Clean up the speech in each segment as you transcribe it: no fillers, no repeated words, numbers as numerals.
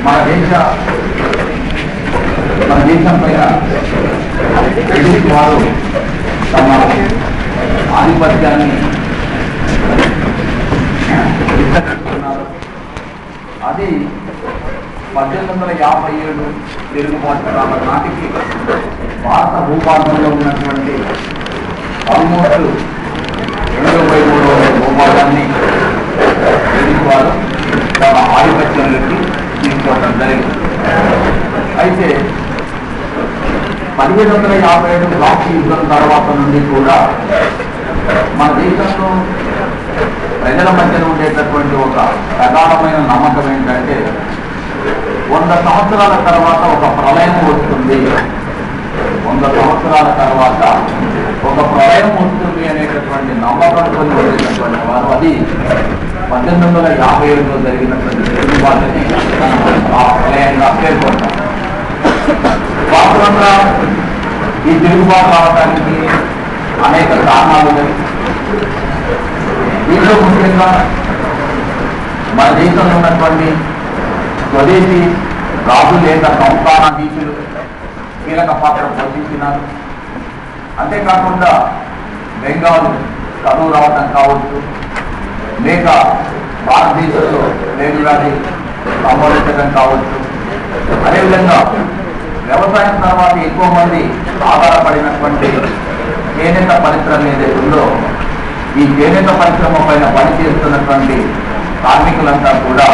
మన దేశం పైన బ్రిటిష్ వారు తమ ఆధిపత్యాన్ని విస్తరిస్తున్నారు. అది 1857 తిరుగుబాటు కాలం నాటికి భారత భూభాగంలో ఉన్నటువంటి ఆల్మోస్ట్ 2/3 భూభాగాన్ని బ్రిటిష్ వారు తమ ఆధిపత్యంలోకి తీసుకోవడం జరిగింది. అయితే 1757 రాష్ట్ర యుద్ధం తర్వాత నుండి కూడా మన దేశంలో ప్రజల మధ్యన ఉండేటటువంటి ఒక ప్రధానమైన నమ్మకం ఏంటంటే 100 సంవత్సరాల తర్వాత ఒక ప్రళయం వస్తుంది, 100 సంవత్సరాల తర్వాత ఒక ప్రళయం వస్తుంది అనేటటువంటి నమ్మకంతో ఉండేటటువంటి వారు అది 1857లో జరిగినటువంటి తిరుగుబాటుని ఆ ప్రళయంగా పేర్కొంటాం. వాస్తవంగా ఈ తిరుగుబాటు రావడానికి అనేక కారణాలు ఉన్నాయి. దీంట్లో ముఖ్యంగా మన దేశంలో ఉన్నటువంటి స్వదేశీ రాజు లేక సంస్థానాధీశులు కీలక పాత్ర పోషించినారు. అంతేకాకుండా బెంగాల్ కరువు రావటం కావచ్చు, లేక భారతదేశంలో వేగులాది సంభవించడం కావచ్చు. అదేవిధంగా వ్యవసాయం తర్వాత ఎక్కువ మంది ఆధారపడినటువంటి చేనేత పరిశ్రమ ఏదైతే ఉందో ఈ చేనేత పరిశ్రమ పైన పనిచేస్తున్నటువంటి కార్మికులంతా కూడా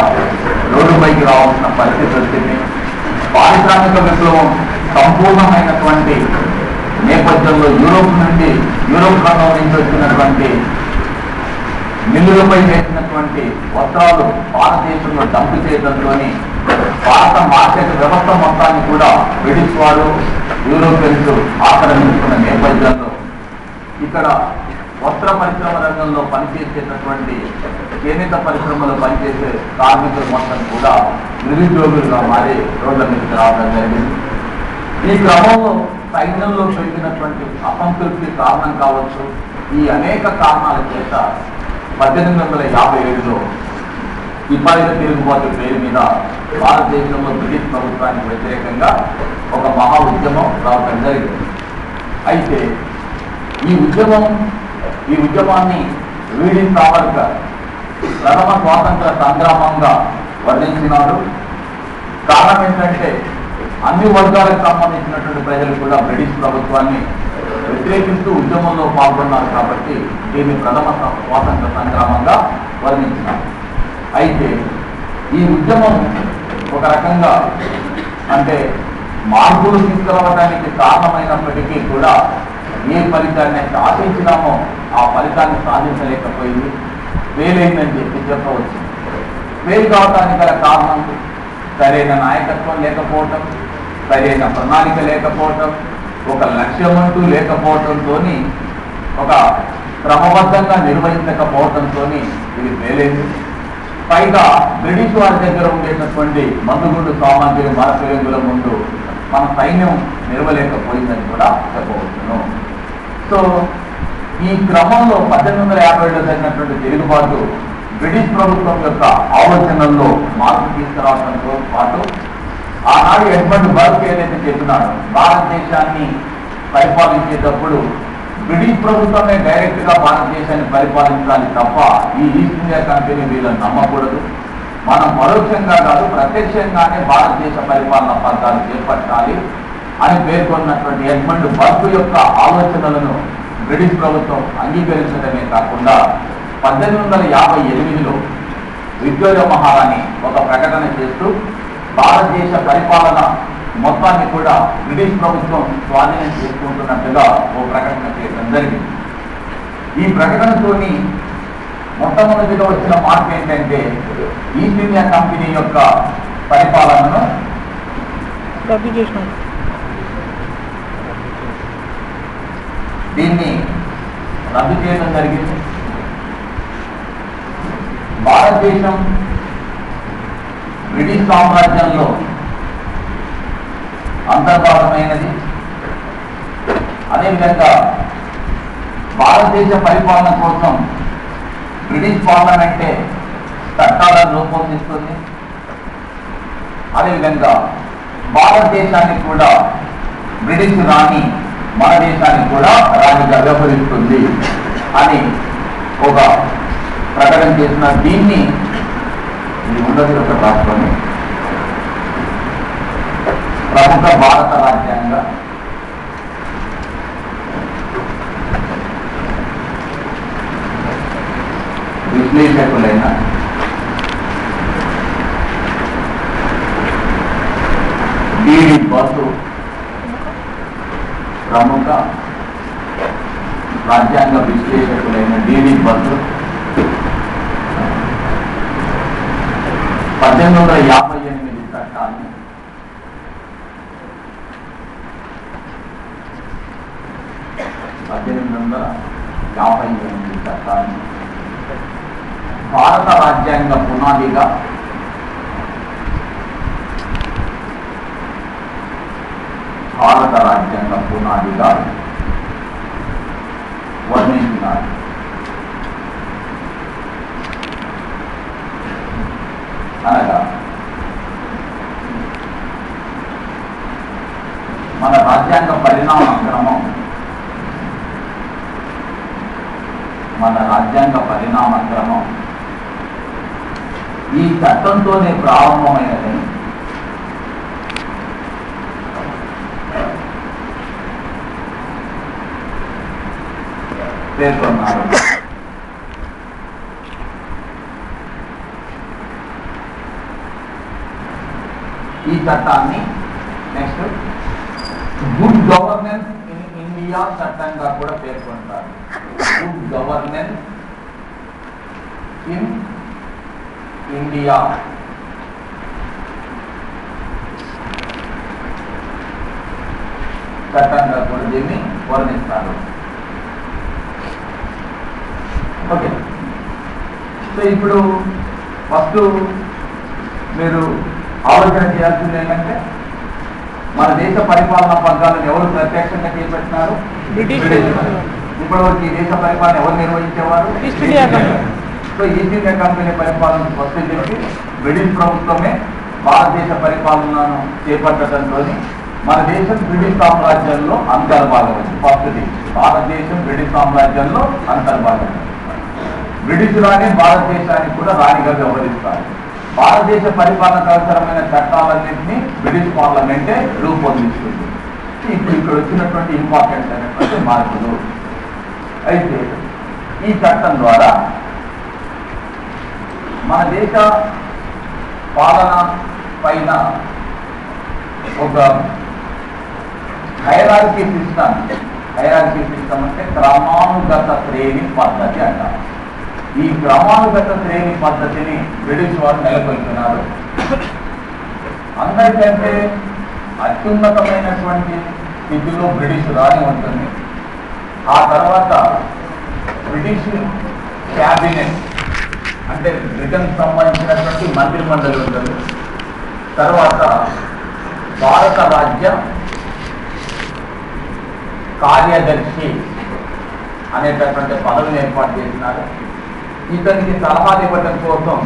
రోడ్డుపైకి రావాల్సిన పరిస్థితి వచ్చింది. పారిశ్రామిక విప్లవం సంపూర్ణమైనటువంటి నేపథ్యంలో యూరోప్ ఖండం నుంచి వచ్చినటువంటి మిల్లులపై వేసినటువంటి వస్త్రాలు భారతదేశంలో డంపు చేయడంతో భారత మార్కెట్ వ్యవస్థ మొత్తాన్ని కూడా బ్రిటిష్ వారు యూరోపియన్స్ ఆక్రమించుకున్న నేపథ్యంలో ఇక్కడ వస్త్ర పరిశ్రమ రంగంలో పనిచేసేటటువంటి చేనేత పరిశ్రమలో పనిచేసే కార్మికులు మొత్తం కూడా నిరుద్యోగులుగా మారి రోడ్ల మీదకి రావడం జరిగింది. ఈ క్రమంలో సైన్యంలో పెరిగినటువంటి అసంతృప్తి కారణం కావచ్చు. ఈ అనేక కారణాల చేత 1857లో సిపాయిల తిరుగుబాటు పేరు మీద భారతదేశంలో బ్రిటిష్ ప్రభుత్వానికి వ్యతిరేకంగా ఒక మహా ఉద్యమం రావడం జరిగింది. అయితే ఈ ఉద్యమాన్ని వీడి సావర్కర్ ప్రథమ స్వాతంత్ర సంగ్రామంగా వర్ణించినాడు. కారణం ఏంటంటే అన్ని వర్గాలకు సంబంధించినటువంటి ప్రజలు కూడా బ్రిటిష్ ప్రభుత్వాన్ని వ్యతిరేకిస్తూ ఉద్యమంలో పాల్గొన్నారు కాబట్టి దీన్ని ప్రథమ స్వాతంత్ర సంగ్రామంగా వర్ణించినారు. అయితే ఈ ఉద్యమం ఒక రకంగా అంటే మార్పులు తీసుకురావడానికి కారణమైనప్పటికీ కూడా ఏ ఫలితాన్ని ఆశించినామో ఆ ఫలితాన్ని సాధించలేకపోయింది, ఫెయిల్ చెప్పవచ్చు. ఫెయిల్ కావడానికి గల కారణం సరైన నాయకత్వం లేకపోవటం, సరైన ప్రణాళిక లేకపోవటం, ఒక లక్ష్యమంటూ లేకపోవటంతో ఒక క్రమబద్ధంగా నిర్వహించకపోవటంతో ఇది ఫెయిల్ అయింది. పైగా బ్రిటిష్ వారి దగ్గర ఉండేటటువంటి మందుగుండు సామాగ్రి మరపేగుల ముందు మన సైన్యం నిలవలేకపోయిందని కూడా చెప్పవచ్చును. సో ఈ క్రమంలో 1850లో జరిగినటువంటి తిరుగుబాటు బ్రిటిష్ ప్రభుత్వం యొక్క ఆలోచనల్లో మార్పు తీసుకురావడంతో పాటు ఆనాడు ఎడ్మండ్ బర్క్ ఏదైతే చెప్పినాడో భారతదేశాన్ని పరిపాలించేటప్పుడు బ్రిటిష్ ప్రభుత్వమే డైరెక్ట్ గా భారతదేశాన్ని పరిపాలించాలి తప్ప ఈ ఈస్ట్ ఇండియా కంపెనీ వీళ్ళని నమ్మకూడదు. మనం పరోక్షంగా కాదు ప్రత్యక్షంగానే భారతదేశ పరిపాలన పథకాలు చేపట్టాలి అని పేర్కొన్నటువంటి ఎడ్మండ్ బర్క్ యొక్క ఆలోచనలను బ్రిటిష్ ప్రభుత్వం అంగీకరించడమే కాకుండా 1858లో విక్టోరియా మహారాణి ఒక ప్రకటన చేస్తూ భారతదేశ పరిపాలన మొత్తాన్ని కూడా బ్రిటిష్ ప్రభుత్వం స్వాధీనం చేసుకుంటున్నట్టుగా ఓ ప్రకటన చేయడం జరిగింది. ఈ ప్రకటనతోని మొట్టమొదటిగా వచ్చిన మార్పు ఏంటంటే ఈస్ట్ ఇండియా కంపెనీ యొక్క పరిపాలనను దీన్ని రద్దు చేయడం జరిగింది. భారతదేశం బ్రిటిష్ సామ్రాజ్యంలో అంతర్భాగమైనది. అదేవిధంగా భారతదేశ పరిపాలన కోసం బ్రిటిష్ పార్లమెంటే చట్టాలను రూపొందిస్తుంది. అదేవిధంగా భారతదేశానికి కూడా బ్రిటిష్ రాణి మన దేశానికి కూడా రాణిగా వ్యవహరిస్తుంది అని ఒక ప్రకటన చేసిన దీన్ని ఇది ఉన్నది ఒక రాష్ట్రమే ప్రముఖ భారత రాజ్యాంగ విశ్లేషకులైన డిడి బసు ప్రముఖ రాజ్యాంగ విశ్లేషకులైన డిడి బసు 1858 చట్టాన్ని భారత రాజ్యాంగ పునాదిగా వర్ణించినారు. అనగా మన రాజ్యాంగ పరిణామ క్రమం ఈ చట్టంతోనే ప్రారంభమైనదని పేర్కొన్నారు. ఈ చట్టాన్ని next good governance in India చట్టంగా కూడా పేర్కొంటారు. గుడ్ గవర్నెన్స్ ఇన్ ఇండియా చట్టంగా కూడా దీన్ని వర్ణిస్తారు. ఓకే, సో ఇప్పుడు ఫస్ట్ మీరు ఆలోచన చేయాల్సింది ఏంటంటే మన దేశ పరిపాలనా పగ్గాలను ఎవరు ప్రత్యక్షంగా చేపట్టినారు? బ్రిటిష్. ఇప్పుడు ఈ దేశ పరిపాలన ఎవరు నిర్వహించేవారు? సో ఈస్ట్ ఇండియా కంపెనీ పరిపాలన ఫస్ట్ చెప్పి బ్రిటిష్ ప్రభుత్వమే భారతదేశ పరిపాలనను చేపట్టడంతో మన దేశం బ్రిటిష్ సామ్రాజ్యంలో అంతర్భాగం. ఫస్ట్ భారతదేశం బ్రిటిష్ సామ్రాజ్యంలో అంతర్భాగం. బ్రిటిష్ రాణి భారతదేశానికి కూడా రాణిగా వ్యవహరిస్తారు. భారతదేశ పరిపాలనకు అవసరమైన చట్టాలన్నింటినీ బ్రిటిష్ పార్లమెంటే రూపొందిస్తుంది. ఇప్పుడు ఇక్కడ వచ్చినటువంటి ఇంపార్టెంట్ అయినటువంటి మార్పులు అయితే ఈ చట్టం ద్వారా మన దేశ పాలన పైన ఒక హైరార్కీ సిస్టమ్ అంటే క్రమానుగత శ్రేణి పద్ధతి అంటారు. ఈ క్రమానుగత శ్రేణి పద్ధతిని బ్రిటిష్ వారు నెలకొల్పినారు. అందరికంటే అత్యున్నతమైనటువంటి స్థితిలో బ్రిటిష్ రాణి ఉంటుంది. ఆ తర్వాత బ్రిటిష్ క్యాబినెట్ అంటే బ్రిటన్ సంబంధించినటువంటి మంత్రిమండలి ఉంటుంది. తర్వాత భారత రాజ్య కార్యదర్శి అనేటటువంటి పదవిని ఏర్పాటు చేసినారు. ఇతనికి సలహాలు ఇవ్వడం కోసం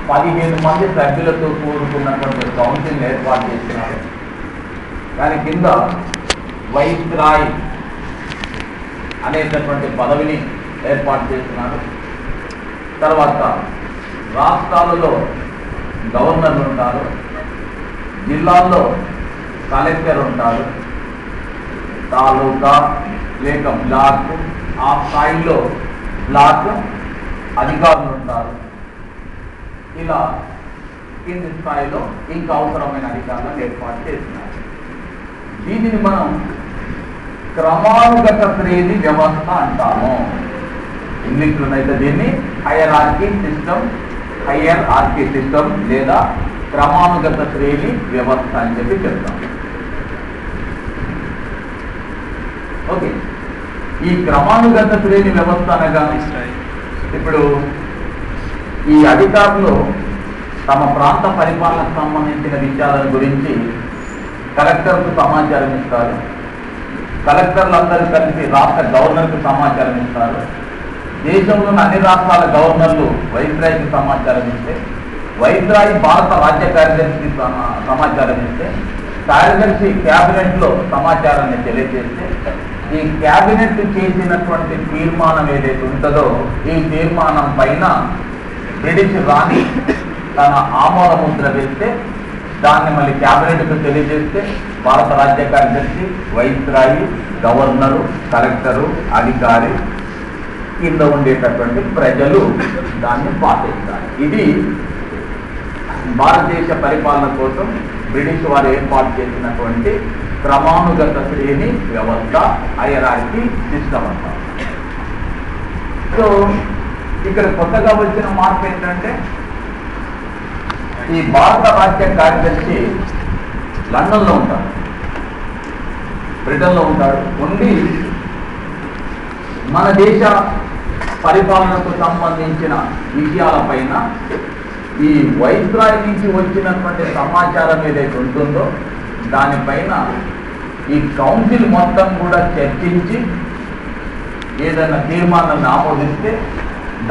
15 మంది సభ్యులతో కూడుకున్నటువంటి కౌన్సిల్ ఏర్పాటు చేసినారు. దాని కింద వైస్రాయ్ అనేటటువంటి పదవిని ఏర్పాటు చేసినారు. తర్వాత రాష్ట్రాలలో గవర్నర్లు ఉంటారు, జిల్లాల్లో కలెక్టర్ ఉంటారు, తాలూకా లేక బ్లాక్ ఆ స్థాయిలో బ్లాక్ అధికారులు ఉంటారు. ఇలా కింది స్థాయిలో ఇంకా అవసరమైన అధికారులను ఏర్పాటు చేస్తున్నారు. దీనిని మనం క్రమానుగత శ్రేణి వ్యవస్థ అంటాము. ఇంగ్లీష్లోనైతే దీన్ని హైయర్ ఆర్కీ సిస్టమ్ లేదా క్రమానుగత శ్రేణి వ్యవస్థ అని చెప్పి చెప్తాం. ఓకే, ఈ క్రమానుగత శ్రేణి వ్యవస్థ అనగా ఇప్పుడు ఈ అధికారులు తమ ప్రాంత పరిపాలనకు సంబంధించిన విషయాల గురించి కలెక్టర్కు సమాచారం ఇస్తారు. కలెక్టర్లందరూ కలిసి రాష్ట్ర గవర్నర్కు సమాచారం ఇస్తారు. దేశంలోని అన్ని రాష్ట్రాల గవర్నర్లు వైస్రాయ్కి సమాచారం ఇస్తే వైస్రాయి భారత రాజ్య కార్యదర్శికి సమాచారం ఇస్తే కార్యదర్శి క్యాబినెట్ లో సమాచారాన్ని తెలియజేస్తే ఈ క్యాబినెట్ చేసినటువంటి తీర్మానం ఏదైతే ఉంటుందో ఈ తీర్మానం పైన బ్రిటిష్ రాణి తన ఆమోద ముద్ర వేస్తే దాన్ని మళ్ళీ క్యాబినెట్కు తెలియజేస్తే భారత రాజ్య కార్యదర్శి, వైస్రాయి, గవర్నరు, కలెక్టరు, అధికారి కింద ఉండేటటువంటి ప్రజలు దాన్ని పాటిస్తారు. ఇది భారతదేశ పరిపాలన కోసం బ్రిటిష్ వారు ఏర్పాటు చేసినటువంటి క్రమానుగత శ్రేణి వ్యవస్థ, హైరార్కీ సిస్టమ్ అంటారు. సో ఇక్కడ కొత్తగా వచ్చిన మార్పు ఏంటంటే ఈ భారత రాజ్య కార్యదర్శి లండన్లో ఉంటాడు, బ్రిటన్లో ఉంటాడు. ఉండి మన దేశ పరిపాలనకు సంబంధించిన విషయాలపైన ఈ వైస్రాయ్ నుంచి వచ్చినటువంటి సమాచారం ఏదైతే ఉంటుందో దానిపైన ఈ కౌన్సిల్ మొత్తం కూడా చర్చించి ఏదైనా తీర్మానాన్ని ఆమోదిస్తే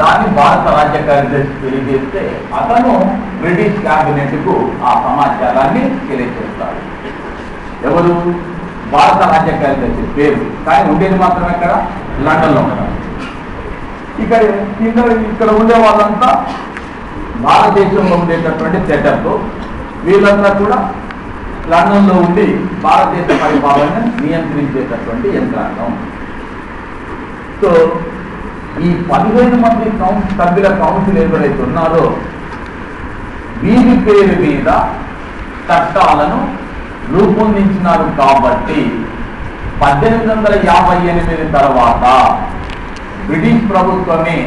దాన్ని భారత రాజ్య కార్యదర్శి తెలియజేస్తే అతను బ్రిటిష్ క్యాబినెట్కు ఆ సమాచారాన్ని తెలియజేస్తాడు. ఎవరు? భారత రాజ్య కార్యదర్శి పేరు, కానీ ఉండేది మాత్రం ఎక్కడ? లండన్లో ఉంటారు. ఇక్కడ ఉండే వాళ్ళంతా భారతదేశంలో ఉండేటటువంటి సెటప్, వీళ్ళంతా కూడా లండన్లో ఉండి భారతదేశ పరిపాలనను నియంత్రించేటటువంటి యంత్రాంగం. సో ఈ 15 మంది సభ్యుల కౌన్సిల్ ఎవరైతే ఉన్నారో వీరి పేరు మీద చట్టాలను రూపొందించినారు. కాబట్టి 1858 తర్వాత బ్రిటిష్ ప్రభుత్వమే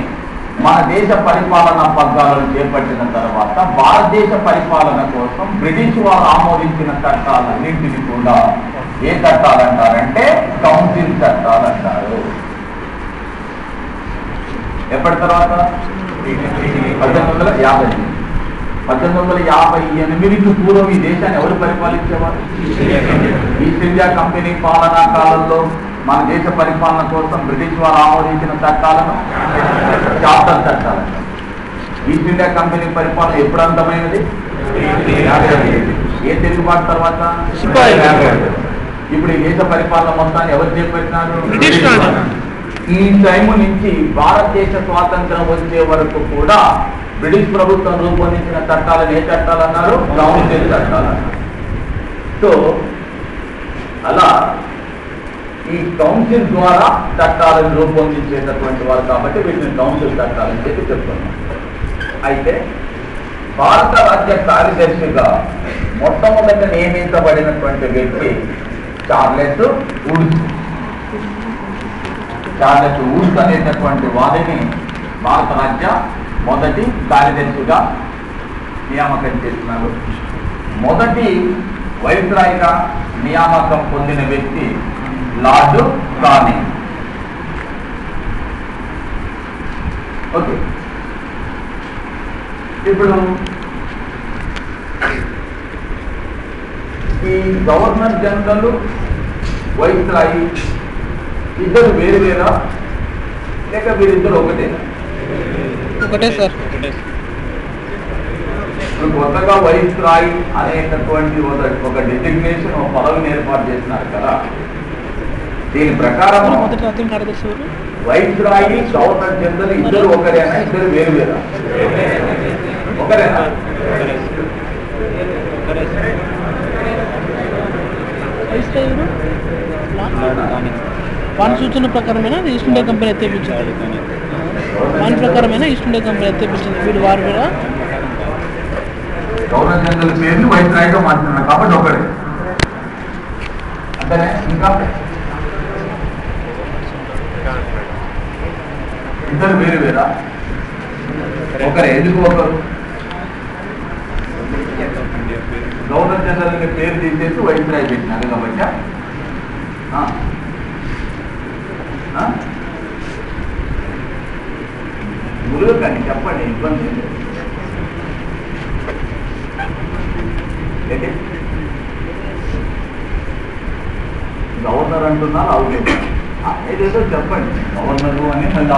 మన దేశ పరిపాలన పగ్గాలను చేపట్టిన తర్వాత భారతదేశ పరిపాలన కోసం బ్రిటిష్ వారు ఆమోదించిన చట్టాలన్నింటినీ కూడా ఏ చట్టాలు అంటారంటే కౌన్సిల్ చట్టాలు అంటారు. ఎప్పటి తర్వాత? 1850. 1858కు పూర్వం ఈ దేశాన్ని ఎవరు పరిపాలించేవారు? ఈస్ట్ ఇండియా కంపెనీ పాలనా కాలంలో మన దేశ పరిపాలన కోసం బ్రిటిష్ వారు ఆమోదించిన చట్టాలను చార్టర్ చట్టాలు. ఈస్ట్ ఇండియా కంపెనీ పరిపాలన ఎప్పుడు అంతమైనది? ఏ తిరుగుబాటు తర్వాత? ఇప్పుడు ఈ దేశ పరిపాలన మొత్తాన్ని ఎవరు చేపట్టినారు? ఈ టైం నుంచి భారతదేశ స్వాతంత్రం వచ్చే వరకు కూడా బ్రిటిష్ ప్రభుత్వం రూపొందించిన చట్టాలను ఏ చట్టాలు అన్నారు? కౌన్సిల్ చట్టాలు అన్నారు. సో అలా ఈ కౌన్సిల్ ద్వారా చట్టాలను రూపొందించేటటువంటి వారు కాబట్టి వీటిని కౌన్సిల్ చట్టాలని చెప్పి చెప్తున్నాం. అయితే భారత రాజ్య కార్యదర్శిగా మొట్టమొదట నియమించబడినటువంటి వ్యక్తి చార్లెస్ వుడ్స్. చార్లెస్ వుడ్స్ అనేటటువంటి వారిని భారత రాజ్య మొదటి కార్యదర్శిగా నియామకం చేస్తున్నారు. మొదటి వైస్రాయ్గా నియామకం పొందిన వ్యక్తి లార్డ్ కానింగ్. ఓకే, ఇప్పుడు ఈ గవర్నర్ జనరల్, వైస్రాయి ఇద్దరు వేరు వేరా లేక వీరిద్దరు ఒకటేనా? ఒకటే సార్. ఇప్పుడు కొత్తగా వైస్రాయి అనేటటువంటి ఒక డెసిగ్నేషన్, ఒక పదవిని ఏర్పాటు చేస్తున్నారు కదా. దీని ప్రకారం వైస్రాయి, గవర్నర్ జనరల్ ఇద్దరు ఒకరేనా? ఇద్దరు వేరు వేరా? ఒకరేనా? వాని సూచన ప్రకారమైనా ఈస్ట్ ఇండియా కంపెనీ తెప్పించింది. వాని ప్రకారమైనా ఈస్ట్ ఇండియా కంపెనీ తెప్పించింది. వీడు వారు కూడా గవర్నర్ జనరల్ పేరుని వైస్రాయిగా మార్చుకున్నారు కాబట్టి ఒకడే. అంతేనే? ఇంకా ఇద్దరు వేరు వేరా? ఒకరే. ఎందుకు ఒకరు? గవర్నర్ జనరల్ పేరు తీసేసి వైస్రాయి పెట్టినారు కాబట్టి. గురువు కానీ చెప్పండి, ఇబ్బంది ఏంటి? గవర్నర్ అంటున్నారు, అవును ఏదేదో చెప్పండి. గవర్నరు అని మళ్ళీ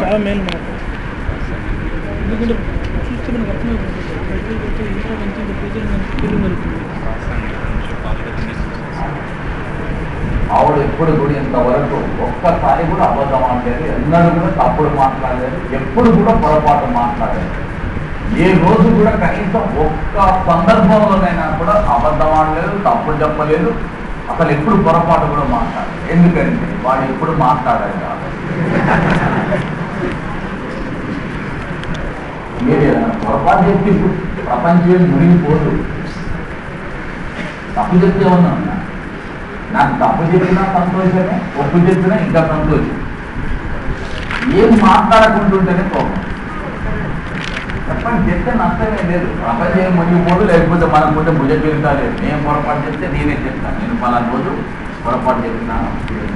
చాలా మేలు మనకు. ఎందుకంటే వస్తే మనకు అర్థమైపోతుంది. బయటకు పోతే ఇంకా మంచి ఫ్యూచర్ మంచి ఫీలింగ్ కలుగుతుంది. ఆవిడ ఎప్పుడు కూడా ఇంతవరకు ఒక్కసారి కూడా అబద్ధం ఆడలేదు, ఎన్నడూ కూడా తప్పుడు మాట్లాడలేదు, ఎప్పుడు కూడా పొరపాటు మాట్లాడలేదు. ఏ రోజు కూడా కనీసం ఒక్క సందర్భంలోనైనా కూడా అబద్ధం ఆడలేదు, తప్పుడు చెప్పలేదు, అసలు ఎప్పుడు పొరపాటు కూడా మాట్లాడలేదు. ఎందుకంటే వాడు ఎప్పుడు మాట్లాడాలి కాబట్టి. మీరు ఏదైనా పొరపాటు చెప్తే ఇప్పుడు ప్రపంచం మునిగిపోదు. తప్పు చెప్తే ఉన్నా నాకు తప్పు చెప్పినా సంతోషమే, ఒప్పు చెప్పినా ఇంకా సంతోషం. ఏం మాట్లాడకుంటుంటేనే కోపం. చెప్పండి, చెప్తే నష్టమే లేదు, ప్రపంచం ఏం మునిగిపోదు. లేకపోతే మనం కొంచెం భుజ పెరుగుతాలేదు. నేను పొరపాటు చెప్తే నేనే చెప్తాను, నేను పలానా రోజు పొరపాటు చెప్తున్నాను,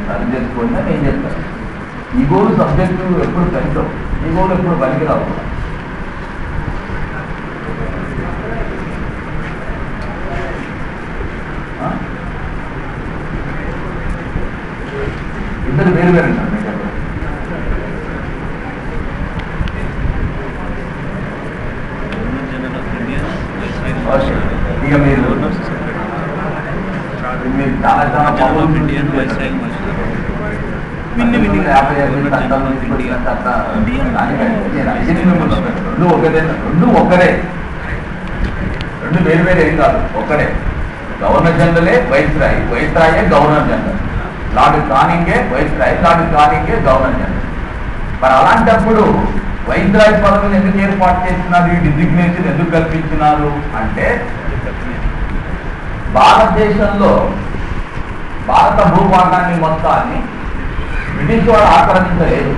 సరి చేసుకోండి నేను చెప్తాను. ఈగోలు సబ్జెక్టు ఎప్పుడు పెంచవు, ఈగోలు ఎప్పుడు పనికిరావు. ఇద్దరు వేరు వేరు అంటారు. మీకు ఇక మీరు చాలా చాలా 50 ఒక్కరే, రెండు వేరు వేరు ఏం కాదు, ఒక్కడే. గవర్నర్ జనరలే వైస్రాయ్, వైస్రాయే గవర్నర్ జనరల్. లార్డ్ కానింగే వైస్రాయ్, లార్డ్ కానింగే గవర్నర్ జనరల్. మరి అలాంటప్పుడు వైస్రాయ్ పదవిని ఎందుకు ఏర్పాటు చేస్తున్నారు, ఈ డిజిగ్నేషన్ ఎందుకు కల్పించినారు అంటే భారతదేశంలో భారత భూభాగాన్ని మొత్తాన్ని బ్రిటిష్ వాడు ఆక్రమించలేదు.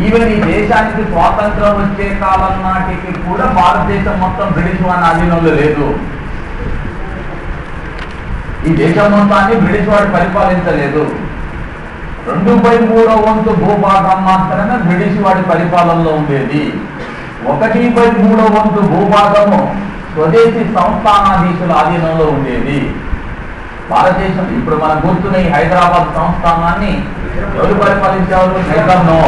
ఈవెన్ ఈ దేశానికి స్వాతంత్రం వచ్చే కాలం నాటికి కూడా భారతదేశం మొత్తం బ్రిటిష్ వాడి ఆధీనంలో లేదు. ఈ దేశం మొత్తాన్ని బ్రిటిష్ వాడు పరిపాలించలేదు. 2/3 వంతు భూభాగం మాత్రమే బ్రిటిష్ వాడి పరిపాలనలో ఉండేది. 1/3 వంతు భూభాగము స్వదేశీ సంస్థానాధీశుల ఆధీనంలో ఉండేది. భారతదేశం ఇప్పుడు మనం గుర్తున్న ఈ హైదరాబాద్ సంస్థానాన్ని ఎవరు పరిపాలించేవారు? నైజాంలో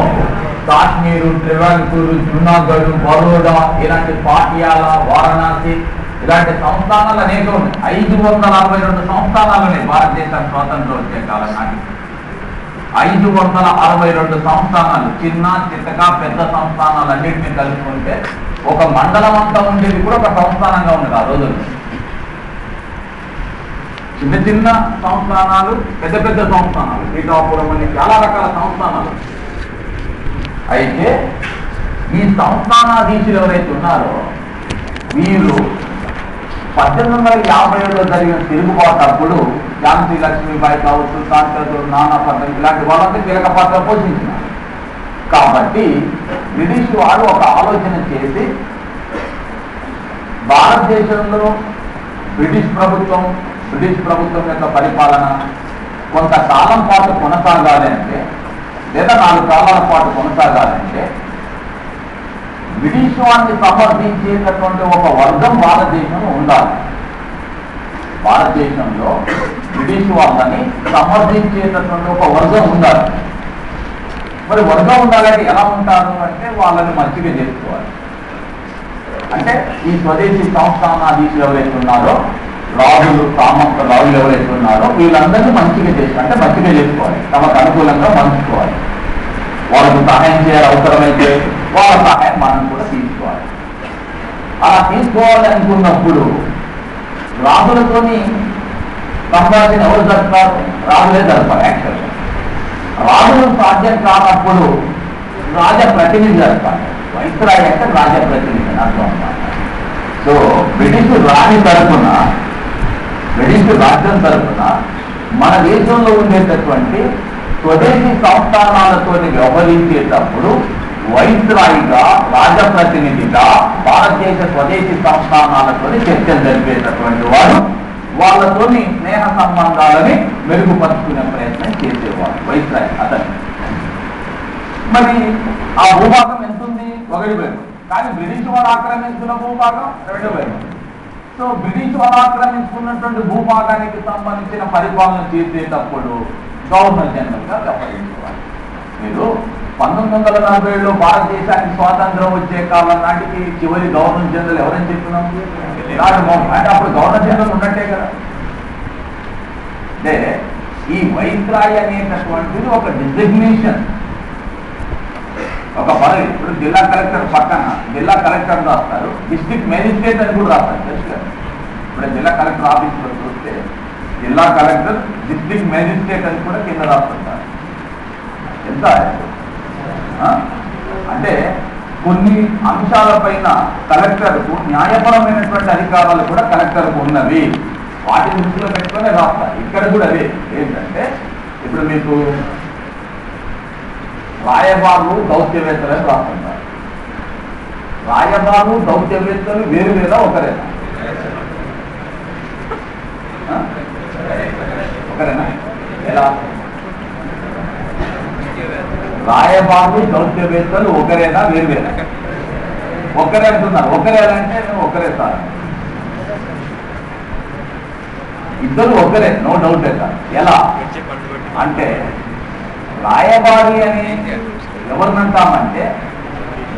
కాశ్మీరు, ట్రివాంకూరు, జూనాగఢ్, బరోడా, ఇలాంటి పాటియాల, వారణాసి ఇలాంటి సంస్థానాలు అనేక ఉన్నాయి. 562 సంస్థానాలు ఉన్నాయి భారతదేశానికి స్వాతంత్రం వచ్చే కాలం నాటికి. 562 సంస్థానాలు, చిన్న చిత్తక పెద్ద సంస్థానాలు అన్నింటినీ కలుపుకుంటే ఒక మండలం అంతా ఉండేది కూడా ఒక సంస్థానంగా ఉండదు ఆ రోజుల్లో. చిన్న చిన్న సంస్థానాలు, పెద్ద పెద్ద సంస్థానాలు, శ్రీకాకుళం అనే చాలా రకాల సంస్థానాలు. అయితే ఈ సంస్థానాధీశులు ఎవరైతే ఉన్నారో వీరు 1857లో జరిగిన తిరుగుబాటు అప్పుడు ఝాన్సీ లక్ష్మీబాయి కావచ్చు, కాంతూరు నానా పటేల్ ఇలాంటి వాళ్ళంతా కీలక పాత్ర పోషించినారు. కాబట్టి బ్రిటిష్ వారు ఒక ఆలోచన చేసి భారతదేశంలో బ్రిటిష్ ప్రభుత్వం యొక్క పరిపాలన కొంతకాలం పాటు కొనసాగాలి అంటే, లేదా 4 కాలాల పాటు కొనసాగాలంటే బ్రిటిష్ వారిని సమర్థించేటటువంటి ఒక వర్గం భారతదేశంలో ఉండాలి. భారతదేశంలో బ్రిటిష్ వాళ్ళని సమర్థించేటటువంటి ఒక వర్గం ఉండాలి. మరి వర్గం ఉండాలంటే ఎలా ఉంటారు అంటే వాళ్ళని మంచిగా చేసుకోవాలి. అంటే ఈ స్వదేశీ సంస్థానాధీశులు ఎవరైతే ఉన్నారో, రాజులు, సామంత రాజులు ఎవరైతే ఉన్నారో వీళ్ళందరినీ మంచిగా చేస్తారు. అంటే మంచిగా చేసుకోవాలి, తమకు అనుకూలంగా పంచుకోవాలి. వాళ్ళకు సహాయం చేయాలి, అవసరమైతే వాళ్ళ సహాయం మనం కూడా తీసుకోవాలి. అలా తీసుకోవాలి అనుకున్నప్పుడు రాజులతోని సంభాషణ ఎవరు జరుపుతారు? రాజులే జరపాలి. యాక్చువల్గా రాజులు సాధ్యం కానప్పుడు రాజప్రతినిధి జరపాలి. వైస్రాయ్ అంటే రాజప్రతినిధి అర్థం అన్నమాట. సో బ్రిటిష్ రాణి తరఫున, బ్రిటిష్ రాజ్యం తరఫున మన దేశంలో ఉండేటటువంటి స్వదేశీ సంస్థానాలతో వ్యవహరించేటప్పుడు వైస్రాయిగా, రాజప్రతినిధిగా భారతదేశ స్వదేశీ సంస్థానాలతో చర్చలు జరిపేటటువంటి వాడు, వాళ్ళతోని స్నేహ సంబంధాలని మెరుగుపరుచుకునే ప్రయత్నం చేసేవాడు వైస్రాయ్ అతను. మరి ఆ భూభాగం ఎంత ఉంది? 1/3. కానీ బ్రిటిష్ వారు ఆక్రమించుకున్న భూభాగం 2/3. సో బ్రిటిష్ వారు ఆక్రమించుకున్నటువంటి భూభాగానికి సంబంధించిన పరిపాలన చేసేటప్పుడు గవర్నర్ జనరల్ గా వ్యవహరించేవారు. మీరు 1947లో భారతదేశానికి స్వాతంత్రం వచ్చే కాలం నాటికి చివరి గవర్నర్ జనరల్ ఎవరని చెప్తున్నాం? రాజమోహన్. అంటే అప్పుడు గవర్నర్ జనరల్ ఉన్నట్టే కదా. అంటే ఈ వైస్రాయ్ అనేటటువంటిది ఒక డిజిగ్నేషన్, ఒక పదవి. ఇప్పుడు జిల్లా కలెక్టర్ పక్కన జిల్లా కలెక్టర్ రాస్తారు, డిస్ట్రిక్ట్ మేజిస్ట్రేట్ అని కూడా రాస్తారు. తెలుసు కదా. ఇప్పుడు జిల్లా కలెక్టర్ ఆఫీస్లో చూస్తే జిల్లా కలెక్టర్, డిస్ట్రిక్ట్ మేజిస్ట్రేట్ అని కూడా కింద రాస్తుంటారు. ఎంత అంటే కొన్ని అంశాలపైన కలెక్టర్కు న్యాయపరమైనటువంటి అధికారాలు కూడా కలెక్టర్కు ఉన్నవి. వాటిని దృష్టిలో పెట్టుకునే రాస్తారు. ఇక్కడ కూడా అదే ఏంటంటే, ఇప్పుడు మీకు రాయబారు దౌత్యవేత్తలు అని రాస్తుంటారు. రాయబారు దౌత్యవేత్తలు వేరు వేరా ఒకరేనా? ఒకరేనా? ఎలా? రాయబారు దౌత్యవేత్తలు ఒకరేనా వేరు వేరా? ఒకరే అంటున్నారు. ఒకరే అంటే ఒకరే సార్, ఇద్దరు ఒకరే, నో డౌట్. ఎలా అంటే రాయబారి అని ఎవరినంటామంటే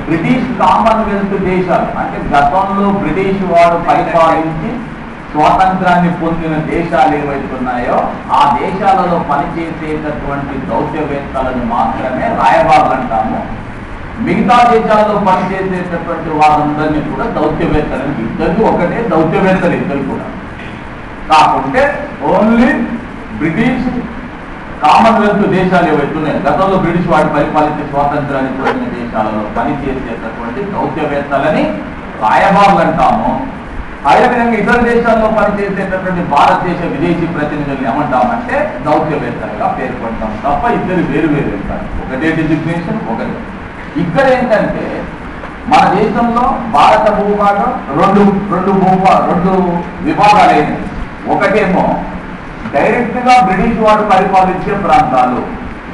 బ్రిటిష్ కామన్వెల్త్ దేశాలు, అంటే గతంలో బ్రిటిష్ వారు పరిపాలించి స్వాతంత్రాన్ని పొందిన దేశాలు ఏవైతున్నాయో ఆ దేశాలలో పనిచేసేటటువంటి దౌత్యవేత్తలను మాత్రమే రాయబారులు అంటాము. మిగతా దేశాల్లో పనిచేసేటటువంటి వారందరినీ కూడా దౌత్యవేత్తలని. ఇద్దరు ఒకటే దౌత్యవేత్తలు, ఇద్దరు కూడా. కాకుంటే ఓన్లీ బ్రిటిష్ కామన్వెల్త్ దేశాలు ఏవైతున్నాయి, గతంలో బ్రిటిష్ వాడు పరిపాలించే స్వాతంత్రాన్ని పొందిన దేశాలలో పనిచేసేటటువంటి దౌత్యవేత్తలని రాయబారులు అంటాము. అదేవిధంగా ఇతర దేశాల్లో పనిచేసేటటువంటి భారతదేశ విదేశీ ప్రతినిధులు ఏమంటామంటే దౌత్యవేత్తలుగా పేర్కొంటాం తప్ప ఇద్దరు వేరు వేరు ఉంటారు. ఒకటే డిజిగ్నేషన్, ఒకటే. ఇక్కడ ఏంటంటే మన దేశంలో భారత భూభాగం రెండు విభాగాలైనవి. ఒకటేమో డైరెక్ట్ గా బ్రిటిష్ వాడు పరిపాలించే ప్రాంతాలు,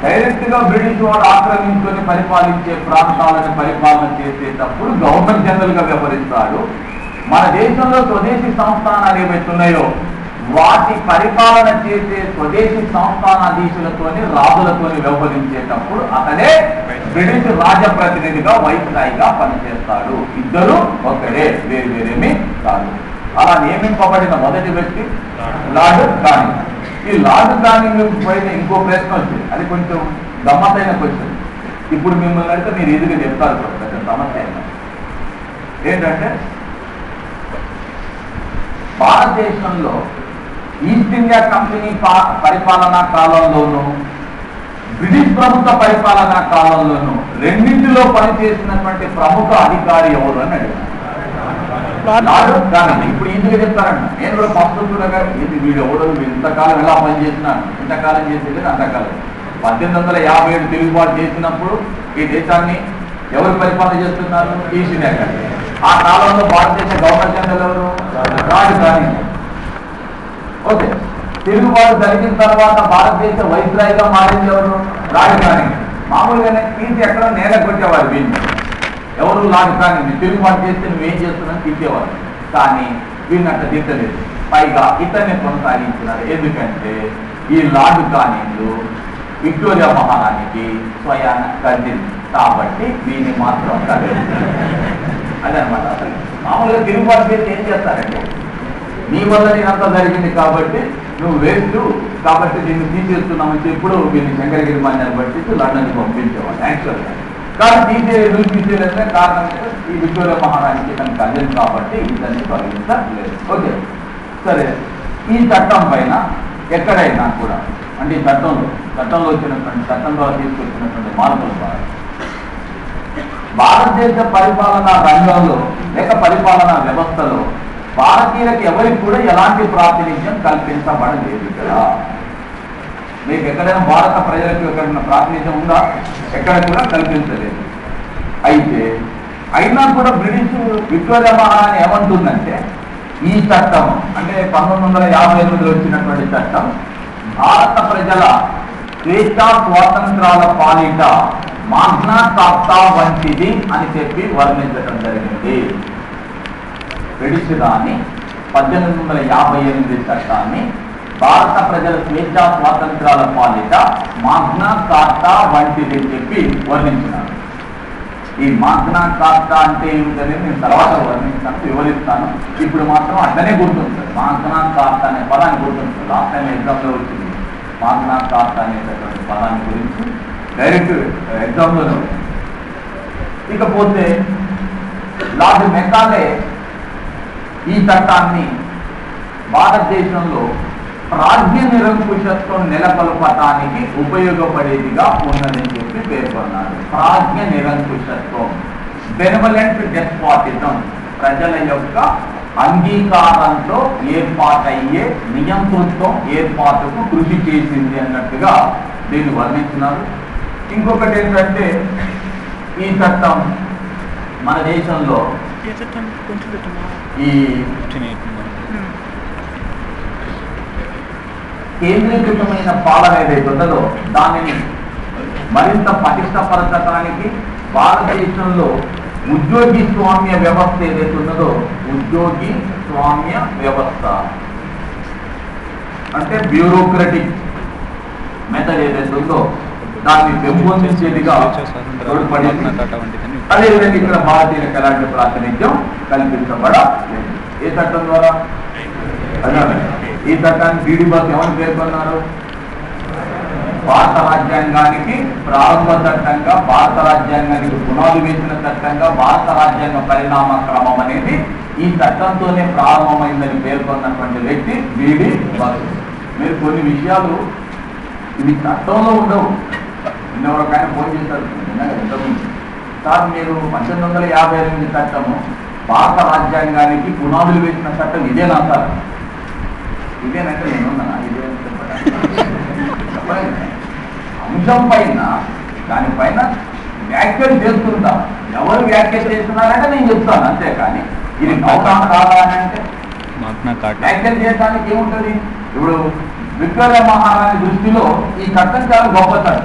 డైరెక్ట్ గా బ్రిటిష్ వాడు ఆక్రమించుకొని పరిపాలించే ప్రాంతాలను పరిపాలన చేసేటప్పుడు గవర్నర్ జనరల్ గా వ్యవహరిస్తాడు. మన దేశంలో స్వదేశీ సంస్థానాలు ఏవైతున్నాయో వాటి పరిపాలన చేసే స్వదేశీ సంస్థానాధీశులతోని రాజులతోని వ్యవహరించేటప్పుడు అతనే బ్రిటిష్ రాజప్రతినిధిగా వైస్రాయ్గా పనిచేస్తాడు. ఇద్దరు ఒకరే, వేరు వేరేమీ కాదు. అలా నియమింపబడిన మొదటి వ్యక్తి లార్డ్ కానింగ్. ఈ లార్డ్ కానింగ్ పైన ఇంకో ప్రశ్న వచ్చింది, అది కొంచెం గమ్మత్తైన క్వశ్చన్. ఇప్పుడు మిమ్మల్ని అయితే మీరు ఈజీగా చెప్తారు. పెద్ద సమస్య ఏంటంటే భారతదేశంలో ఈస్ట్ ఇండియా కంపెనీ పరిపాలనా కాలంలోనూ బ్రిటిష్ ప్రభుత్వ పరిపాలనా కాలంలోనూ రెండింటిలో పనిచేసినటువంటి ప్రముఖ అధికారి ఎవరు అని అడిగారు. ఇప్పుడు ఈజీగా చెప్తారంట. నేను కూడా పంపుతుండగా ఇది వీడు ఎవడో ఇంతకాలం ఎలా పనిచేసినాను, ఇంతకాలం చేసేది అంతకాలం. 1857 తిరుగుబాటు చేసినప్పుడు ఈ దేశాన్ని ఎవరు పరిపాలన చేస్తున్నారు? East India company. ఆ కాలంలో భారతదేశ గవర్నర్ జనరల్ ఎవరు? Lord Canning. ఓకే. తిరుగుబాటు జరిగిన తర్వాత భారతదేశ వైస్రాయ్గా మారింది ఎవరు? Lord Canning. మామూలుగానే తీసి ఎక్కడ నేల కొట్టేవారు వీళ్ళు. ఎవరు? Lord Canning. తిరుగుబాటు చేస్తే నువ్వేం చేస్తున్నావు తీసేవారు. కానీ వీళ్ళని అట్లా తీర్చలేదు. పైగా ఇతన్ని కొనసాగించినారు. ఎందుకంటే ఈ లార్డ్ కానింగ్ విక్టోరియా మహారాణికి స్వయాన కజిన్ కాబట్టి వీని మాత్రం అదనమాట. అసలు మామూలుగా తిరుగుబాటు చేసి ఏం చేస్తారంటే నీ వల్ల నేనంతా జరిగింది కాబట్టి నువ్వు వేస్ట్ కాబట్టి దీన్ని తీసేస్తున్నామని చెప్పుడు వీళ్ళని శంకరగిరి మాన్యాన్ని బట్టి లండన్కి పంపించేవాళ్ళు యాక్చువల్గా. కానీ తీసేయలేదంటే కారణం ఈ విక్టోరియా మహారాణికి తన కజిన్ కాబట్టి ఇతన్ని తొలగించలేదు. ఓకే సరే. ఈ చట్టం పైన ఎక్కడైనా కూడా అంటే ఈ చట్టంలో వచ్చినటువంటి చట్టం ద్వారా తీసుకొచ్చినటువంటి మార్పుల ద్వారా భారతదేశ పరిపాలనా రంగంలో లేక పరిపాలనా వ్యవస్థలో భారతీయులకు ఎవరికి కూడా ఎలాంటి ప్రాతినిధ్యం కల్పించబడలేదు. ఇక్కడ మీకు ఎక్కడైనా భారత ప్రజలకు ఎక్కడైనా ప్రాతినిధ్యం ఉందా? ఎక్కడ కూడా కల్పించలేదు. అయితే అయినా కూడా బ్రిటిష్ విక్టోరియా మహారాణి ఏమంటుందంటే ఈ చట్టం అంటే 1958లో వచ్చినటువంటి చట్టం భారత ప్రజల స్వేచ్ఛ స్వాతంత్రాల పాలిట మాగ్నా కార్టా వంటిది అని చెప్పి వర్ణించడం జరిగింది. బ్రిటిష్ రాణి 1858 చట్టాన్ని భారత ప్రజల స్వేచ్ఛా స్వాతంత్రాల పాలిట మాగ్నా కార్టా వంటిది అని చెప్పి వర్ణించినారు. ఈ మాగ్నా కార్టా అంటే ఏమిటనేది నేను తర్వాత వర్ణిస్తాను, వివరిస్తాను. ఇప్పుడు మాత్రం అట్లనే గుర్తుంటుంది. మాగ్నా కార్టా అనే పదాన్ని గుర్తుంటుంది. లాస్ట్ టైం ఎగ్జామ్లో వచ్చింది మాగ్నా కార్టా అనేటటువంటి పదాన్ని గురించి డైరెక్ట్ ఎగ్జామ్లోనే వచ్చింది. ఇకపోతే లార్డ్ మెకాలే ఈ చట్టాన్ని భారతదేశంలో ప్రాజ్ఞ నిరంకుశత్వం నెలకొల్పటానికి ఉపయోగపడేదిగా ఉన్నదని చెప్పి పేర్కొన్నారు. ప్రాజ్ఞ నిరంకుశత్వం, బెనవలెంట్ డెస్పాటిజం, ప్రజల యొక్క అంగీకారంతో ఏర్పాటయ్యే నియంతృత్వం ఏర్పాటుకు కృషి చేసింది అన్నట్టుగా దీన్ని వర్ణించినారు. ఇంకొకటి ఏంటంటే ఈ చట్టం మన దేశంలో ఈ కేంద్రీకృతమైన పాలన ఏదైతే ఉన్నదో దానిని మరింత పటిష్టపరచడానికి భారతదేశంలో ఉద్యోగి స్వామ్య వ్యవస్థ ఏదైతే ఉన్నదో, ఉద్యోగి స్వామ్య వ్యవస్థ అంటే బ్యూరోక్రటిక్ మెథడ్ ఏదైతే ఉందో దాన్ని పెంపొందించేదిగా తోడ్పడింది. అదేవిధంగా ఇక్కడ భారతీయులకు ఎలాంటి ప్రాతినిధ్యం కల్పించబడలేదు. ఏ చట్టం ద్వారా? ఈ చట్టాన్ని బీడీ బాస్ ఎవరు పేర్కొన్నారు? భారత రాజ్యాంగానికి ప్రారంభ చట్టంగా, భారత రాజ్యాంగానికి పునాది వేసిన చట్టంగా భారత రాజ్యాంగ పరిణామ క్రమం అనేది ఈ చట్టంతోనే ప్రారంభమైందని పేర్కొన్నటువంటి వ్యక్తి బీడీ బాస్. మీరు కొన్ని విషయాలు ఇవి చట్టంలో ఉండవు. నిన్నవరకైనా ఫోన్ చేశారు ఇంతకుముందు, సార్ మీరు 1858 చట్టము భారత రాజ్యాంగానికి పునాదులు వేసిన చట్టం ఇదేనా సార్? ఇదేనంటే నేనున్నా ఇదే అంశం పైన దానిపైన వ్యాఖ్యలు చేస్తుంటా. ఎవరు వ్యాఖ్య చేస్తున్నారంటే నేను చెప్తాను, అంతేకాని ఇది అవగాహన కాదా అని అంటే వ్యాఖ్యలు చేయడానికి ఏముంటుంది? ఇప్పుడు విక్టోరియా మహారాణి దృష్టిలో ఈ చట్టం చాలా గొప్ప చట్టం.